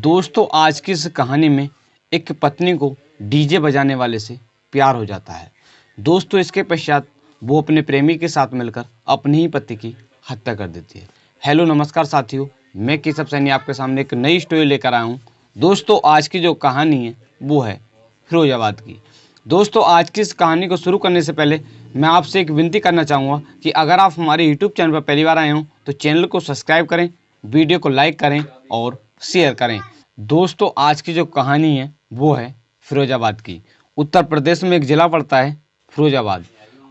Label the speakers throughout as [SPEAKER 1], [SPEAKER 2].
[SPEAKER 1] दोस्तों आज की इस कहानी में एक पत्नी को डीजे बजाने वाले से प्यार हो जाता है। दोस्तों इसके पश्चात वो अपने प्रेमी के साथ मिलकर अपने ही पति की हत्या कर देती है। हेलो नमस्कार साथियों, मैं केशव सैनी आपके सामने एक नई स्टोरी लेकर आया हूँ। दोस्तों आज की जो कहानी है वो है फिरोजाबाद की। दोस्तों आज की इस कहानी को शुरू करने से पहले मैं आपसे एक विनती करना चाहूँगा कि अगर आप हमारे यूट्यूब चैनल पर पहली बार आए हों तो चैनल को सब्सक्राइब करें, वीडियो को लाइक करें और शेयर करें। दोस्तों आज की जो कहानी है वो है फिरोजाबाद की। उत्तर प्रदेश में एक ज़िला पड़ता है फिरोजाबाद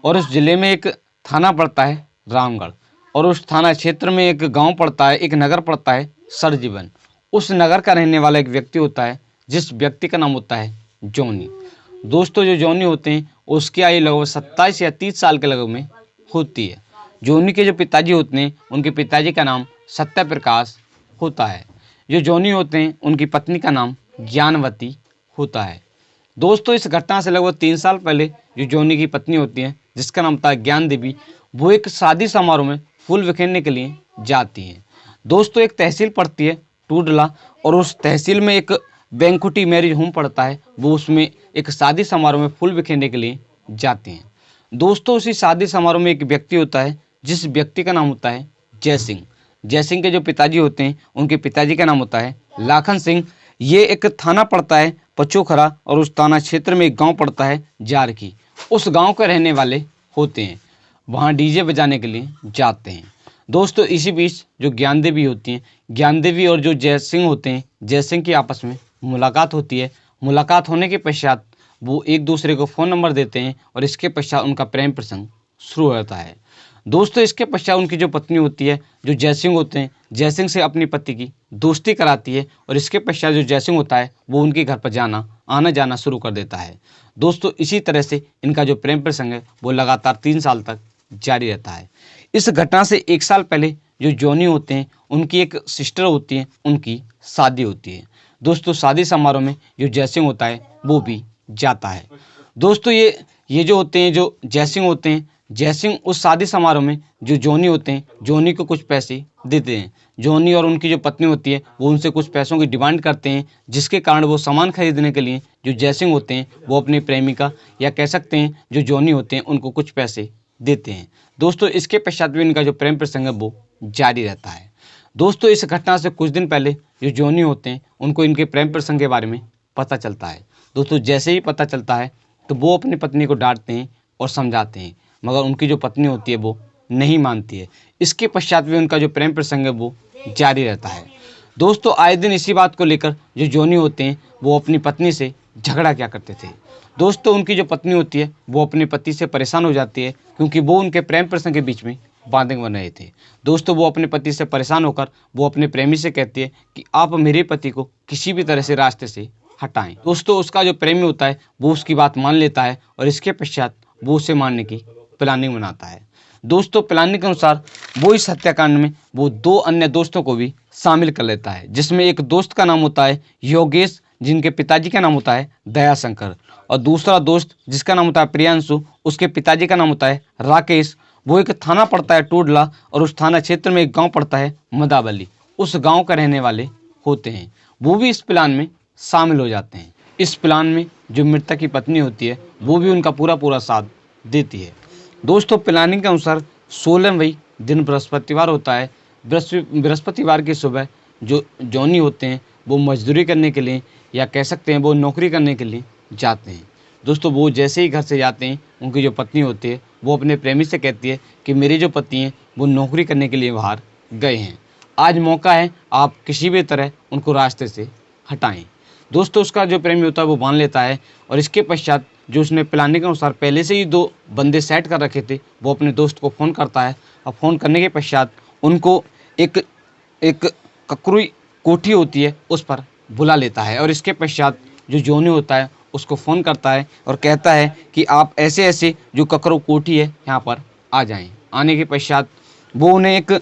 [SPEAKER 1] और उस ज़िले में एक थाना पड़ता है रामगढ़ और उस थाना क्षेत्र में एक गांव पड़ता है, एक नगर पड़ता है सरजीवन। उस नगर का रहने वाला एक व्यक्ति होता है जिस व्यक्ति का नाम होता है जॉनी। दोस्तों जो जॉनी होते हैं उसकी आयु लगभग 27 या 30 साल के लगभग में होती है। जॉनी के जो पिताजी होते हैं उनके पिताजी का नाम सत्यप्रकाश होता है। जो जॉनी होते हैं उनकी पत्नी का नाम ज्ञानवती होता है। दोस्तों इस घटना से लगभग 3 साल पहले जो जॉनी की पत्नी होती है जिसका नाम था ज्ञान देवी, वो एक शादी समारोह में फूल बिखेरने के लिए जाती हैं। दोस्तों एक तहसील पड़ती है टूडला और उस तहसील में एक बैंकुटी मैरिज होम पड़ता है। वो उसमें एक शादी समारोह में फूल बिखेरने के लिए जाती हैं। दोस्तों उसी शादी समारोह में एक व्यक्ति होता है जिस व्यक्ति का नाम होता है जय सिंह। जय सिंह के जो पिताजी होते हैं उनके पिताजी का नाम होता है लाखन सिंह। ये एक थाना पड़ता है पचोखरा और उस थाना क्षेत्र में एक गांव पड़ता है जारकी। उस गांव के रहने वाले होते हैं, वहां डीजे बजाने के लिए जाते हैं। दोस्तों इसी बीच जो ज्ञान देवी होती हैं, ज्ञान देवी और जो जय सिंह होते हैं, जय सिंह की आपस में मुलाकात होती है। मुलाकात होने के पश्चात वो एक दूसरे को फ़ोन नंबर देते हैं और इसके पश्चात उनका प्रेम प्रसंग शुरू होता है। दोस्तों इसके पश्चात उनकी जो पत्नी होती है, जो जय सिंह होते हैं, जय सिंह से अपनी पति की दोस्ती कराती है और इसके पश्चात जो जय सिंह होता है वो उनके घर पर आना जाना शुरू कर देता है। दोस्तों इसी तरह से इनका जो प्रेम प्रसंग है वो लगातार 3 साल तक जारी रहता है। इस घटना से 1 साल पहले जो जॉनी होते हैं उनकी एक सिस्टर होती है, उनकी शादी होती है। दोस्तों शादी समारोह में जो जय सिंह होता है वो भी जाता है। दोस्तों ये जो होते हैं, जो जय सिंह होते हैं, जय सिंह उस शादी समारोह में जो जॉनी होते हैं, जॉनी को कुछ पैसे देते हैं। जॉनी और उनकी जो पत्नी होती है वो उनसे कुछ पैसों की डिमांड करते हैं, जिसके कारण वो सामान खरीदने के लिए जो जय सिंह होते हैं वो अपनी प्रेमिका या कह सकते हैं जो जॉनी होते हैं उनको कुछ पैसे देते हैं। दोस्तों इसके पश्चात भी इनका जो प्रेम प्रसंग है वो जारी रहता है। दोस्तों इस घटना से कुछ दिन पहले जो जॉनी होते हैं उनको इनके प्रेम प्रसंग के बारे में पता चलता है। दोस्तों जैसे ही पता चलता है तो वो अपनी पत्नी को डांटते हैं और समझाते हैं, मगर उनकी जो पत्नी होती है वो नहीं मानती है। इसके पश्चात भी उनका जो प्रेम प्रसंग है वो जारी रहता है। दोस्तों आए दिन इसी बात को लेकर जो जॉनी होते हैं वो अपनी पत्नी से झगड़ा क्या करते थे। दोस्तों उनकी जो पत्नी होती है वो अपने पति से परेशान हो जाती है क्योंकि वो उनके प्रेम प्रसंग के बीच में बाधक बन रहे थे। दोस्तों वो अपने पति से परेशान होकर वो अपने प्रेमी से कहती है कि आप मेरे पति को किसी भी तरह से रास्ते से हटाएं। दोस्तों उसका जो प्रेमी होता है वो उसकी बात मान लेता है और इसके पश्चात वो उसे मारने की प्लानिंग बनाता है। दोस्तों प्लानिंग के अनुसार वो इस हत्याकांड में वो 2 अन्य दोस्तों को भी शामिल कर लेता है, जिसमें एक दोस्त का नाम होता है योगेश, जिनके पिताजी का नाम होता है दयाशंकर, और दूसरा दोस्त जिसका नाम होता है प्रियांशु, उसके पिताजी का नाम होता है राकेश। वो एक थाना पड़ता है टूडला और उस थाना क्षेत्र में एक गांव पड़ता है मदावली। उस गांव का रहने वाले होते हैं, वो भी इस प्लान में शामिल हो जाते हैं। इस प्लान में जो मृतक की पत्नी होती है वो भी उनका पूरा साथ देती है। दोस्तों प्लानिंग के अनुसार 16वें दिन बृहस्पतिवार होता है। बृहस्पतिवार की सुबह जो जॉनी होते हैं वो मजदूरी करने के लिए या कह सकते हैं वो नौकरी करने के लिए जाते हैं। दोस्तों वो जैसे ही घर से जाते हैं उनकी जो पत्नी होती है वो अपने प्रेमी से कहती है कि मेरे जो पति हैं वो नौकरी करने के लिए बाहर गए हैं, आज मौका है, आप किसी भी तरह उनको रास्ते से हटाएं। दोस्तों उसका जो प्रेमी होता है वो मान लेता है और इसके पश्चात जो उसने प्लानिंग के अनुसार पहले से ही 2 बंदे सेट कर रखे थे वो अपने दोस्त को फ़ोन करता है और फ़ोन करने के पश्चात उनको एक ककरुई कोठी होती है उस पर बुला लेता है और इसके पश्चात जो जॉनी होता है उसको फ़ोन करता है और कहता है कि आप ऐसे ऐसे जो ककरू कोठी है यहाँ पर आ जाएं। आने के पश्चात वो उन्हें एक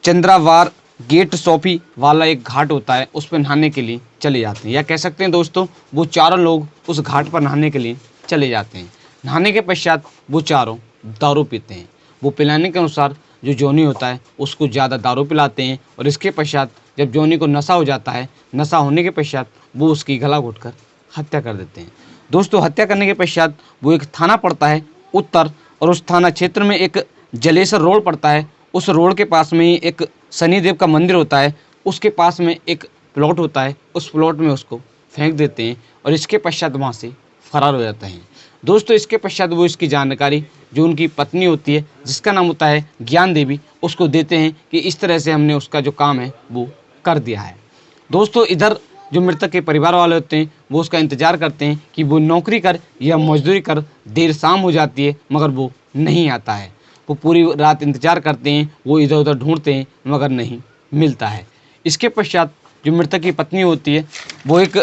[SPEAKER 1] चंद्रावार गेट सोफी वाला एक घाट होता है उस पर नहाने के लिए चले जाते हैं, या कह सकते हैं दोस्तों वो चारों लोग उस घाट पर नहाने के लिए चले जाते हैं। नहाने के पश्चात वो चारों दारू पीते हैं। वो पिलाने के अनुसार जो जॉनी होता है उसको ज़्यादा दारू पिलाते हैं और इसके पश्चात जब जॉनी को नशा हो जाता है, नशा होने के पश्चात वो उसकी गला घोंटकर हत्या कर देते हैं। दोस्तों हत्या करने के पश्चात वो एक थाना पड़ता है उत्तर, और उस थाना क्षेत्र में एक जलेसर रोड पड़ता है। उस रोड के पास में ही एक शनिदेव का मंदिर होता है, उसके पास में एक प्लॉट होता है, उस प्लॉट में उसको फेंक देते हैं और इसके पश्चात वहाँ से फरार हो जाते हैं। दोस्तों इसके पश्चात वो इसकी जानकारी जो उनकी पत्नी होती है जिसका नाम होता है ज्ञान देवी, उसको देते हैं कि इस तरह से हमने उसका जो काम है वो कर दिया है। दोस्तों इधर जो मृतक के परिवार वाले होते हैं वो उसका इंतजार करते हैं कि वो नौकरी कर या मजदूरी कर, देर शाम हो जाती है मगर वो नहीं आता है। वो पूरी रात इंतजार करते हैं, वो इधर उधर ढूंढते हैं मगर नहीं मिलता है। इसके पश्चात जो मृतक की पत्नी होती है वो एक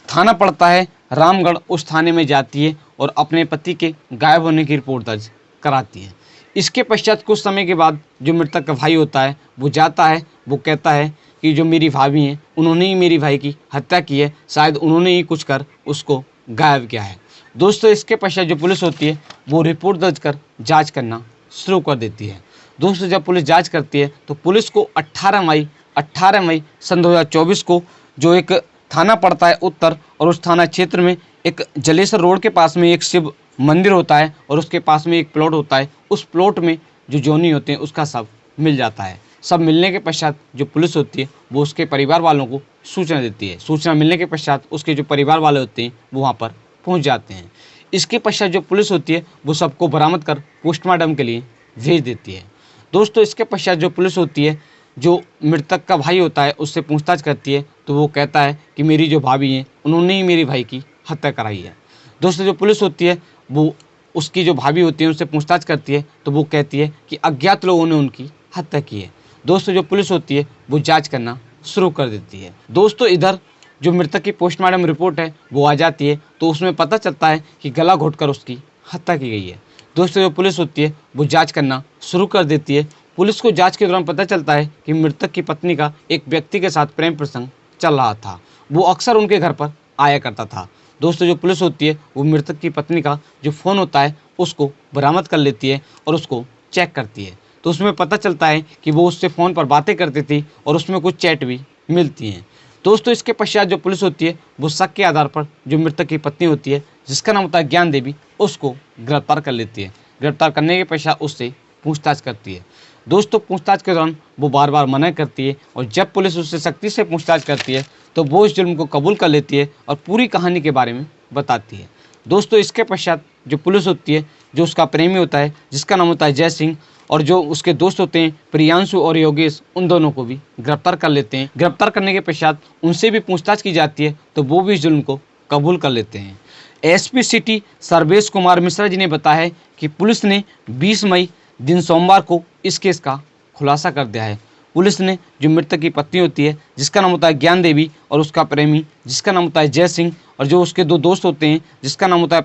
[SPEAKER 1] थाना पड़ता है रामगढ़, उस थाने में जाती है और अपने पति के गायब होने की रिपोर्ट दर्ज कराती है। इसके पश्चात कुछ समय के बाद जो मृतक का भाई होता है वो जाता है, वो कहता है कि जो मेरी भाभी हैं उन्होंने ही मेरी भाई की हत्या की है, शायद उन्होंने ही कुछ कर उसको गायब किया है। दोस्तों इसके पश्चात जो पुलिस होती है वो रिपोर्ट दर्ज कर जाँच करना शुरू कर देती है। दोस्तों जब पुलिस जाँच करती है तो पुलिस को 18 मई सन 2024 को जो एक थाना पड़ता है उत्तर, और उस थाना क्षेत्र में एक जलेसर रोड के पास में एक शिव मंदिर होता है और उसके पास में एक प्लॉट होता है। उस प्लॉट में जो जॉनी होते हैं उसका शव मिल जाता है। सब मिलने के पश्चात जो पुलिस होती है वो उसके परिवार वालों को सूचना देती है। सूचना मिलने के पश्चात उसके जो परिवार वाले होते हैं वो वहाँ पर पहुँच जाते हैं। इसके पश्चात जो पुलिस होती है वो सबको बरामद कर पोस्टमार्टम के लिए भेज देती है। दोस्तों इसके पश्चात जो पुलिस होती है जो मृतक का भाई होता है उससे पूछताछ करती है तो वो कहता है कि मेरी जो भाभी हैं उन्होंने ही मेरी भाई की हत्या कराई है। दोस्तों जो पुलिस होती है वो उसकी जो भाभी होती है उनसे पूछताछ करती है तो वो कहती है कि अज्ञात लोगों ने उनकी हत्या की है। दोस्तों जो पुलिस होती है वो जांच करना शुरू कर देती है। दोस्तों इधर जो मृतक की पोस्टमार्टम रिपोर्ट है वो आ जाती है तो उसमें पता चलता है कि गला घोंटकर उसकी हत्या की गई है। दोस्तों जो पुलिस होती है वो जाँच करना शुरू कर देती है। पुलिस को जांच के दौरान पता चलता है कि मृतक की पत्नी का एक व्यक्ति के साथ प्रेम प्रसंग चल रहा था, वो अक्सर उनके घर पर आया करता था। दोस्तों जो पुलिस होती है वो मृतक की पत्नी का जो फ़ोन होता है उसको बरामद कर लेती है और उसको चेक करती है तो उसमें पता चलता है कि वो उससे फ़ोन पर बातें करती थी और उसमें कुछ चैट भी मिलती हैं। दोस्तों इसके पश्चात जो पुलिस होती है वो शक के आधार पर जो मृतक की पत्नी होती है जिसका नाम होता है ज्ञान देवी, उसको गिरफ्तार कर लेती है। गिरफ्तार करने के पश्चात उससे पूछताछ करती है। दोस्तों पूछताछ के दौरान वो बार बार मना करती है और जब पुलिस उससे सख्ती से पूछताछ करती है तो वो इस जुर्म को कबूल कर लेती है और पूरी कहानी के बारे में बताती है। दोस्तों इसके पश्चात जो पुलिस होती है जो उसका प्रेमी होता है जिसका नाम होता है जय सिंह, और जो उसके दोस्त होते हैं प्रियांशु और योगेश, उन दोनों को भी गिरफ्तार कर लेते हैं। गिरफ्तार करने के पश्चात उनसे भी पूछताछ की जाती है तो वो भी इस जुर्म को कबूल कर लेते हैं। एसपी सिटी सर्वेश कुमार मिश्रा जी ने बताया है कि पुलिस ने 20 मई दिन सोमवार को इस केस का खुलासा कर दिया है। पुलिस ने जो मृतक की पत्नी होती है जिसका नाम होता है ज्ञान देवी और उसका प्रेमी जिसका नाम होता है जय सिंह, और जो उसके दो दोस्त होते हैं जिसका नाम होता है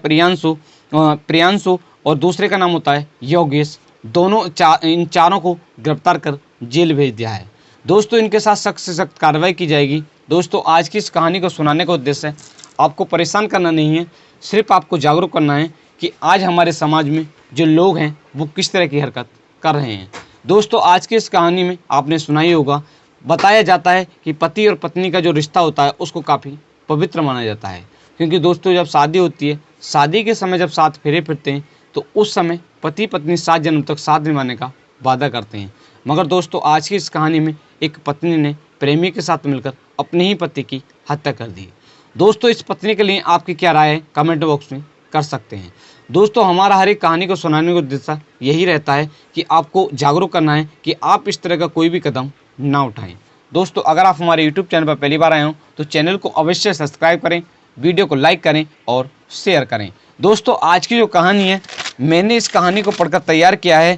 [SPEAKER 1] प्रियांशु और दूसरे का नाम होता है योगेश, इन चारों को गिरफ्तार कर जेल भेज दिया है। दोस्तों इनके साथ सख्त से सख्त कार्रवाई की जाएगी। दोस्तों आज की इस कहानी को सुनाने का उद्देश्य आपको परेशान करना नहीं है, सिर्फ आपको जागरूक करना है कि आज हमारे समाज में जो लोग हैं वो किस तरह की हरकत कर रहे हैं। दोस्तों आज की इस कहानी में आपने सुना ही होगा, बताया जाता है कि पति और पत्नी का जो रिश्ता होता है उसको काफ़ी पवित्र माना जाता है, क्योंकि दोस्तों जब शादी होती है, शादी के समय जब साथ फेरे फिरते हैं तो उस समय पति पत्नी 7 जन्म तक साथ निभाने का वादा करते हैं। मगर दोस्तों आज की इस कहानी में एक पत्नी ने प्रेमी के साथ मिलकर अपने ही पति की हत्या कर दी। दोस्तों इस पत्नी के लिए आपकी क्या राय है कमेंट बॉक्स में कर सकते हैं। दोस्तों हमारा हर एक कहानी को सुनाने का उद्देश्य यही रहता है कि आपको जागरूक करना है कि आप इस तरह का कोई भी कदम ना उठाएं। दोस्तों अगर आप हमारे यूट्यूब चैनल पर पहली बार आए हो तो चैनल को अवश्य सब्सक्राइब करें, वीडियो को लाइक करें और शेयर करें। दोस्तों आज की जो कहानी है मैंने इस कहानी को पढ़कर तैयार किया है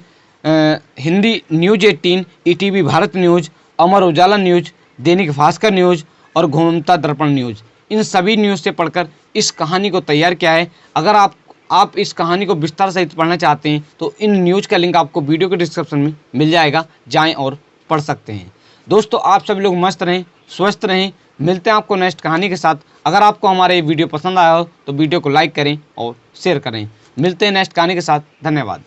[SPEAKER 1] Hindi news 18, ETV Bharat news, Amar Ujala news, Dainik Bhaskar news और घूमता दर्पण न्यूज़, इन सभी न्यूज़ से पढ़कर इस कहानी को तैयार किया है। अगर आप इस कहानी को विस्तार सहित पढ़ना चाहते हैं तो इन न्यूज़ का लिंक आपको वीडियो के डिस्क्रिप्शन में मिल जाएगा, जाएं और पढ़ सकते हैं। दोस्तों आप सभी लोग मस्त रहें, स्वस्थ रहें। मिलते हैं आपको नेक्स्ट कहानी के साथ। अगर आपको हमारा ये वीडियो पसंद आया हो तो वीडियो को लाइक करें और शेयर करें। मिलते हैं नेक्स्ट कहानी के साथ। धन्यवाद।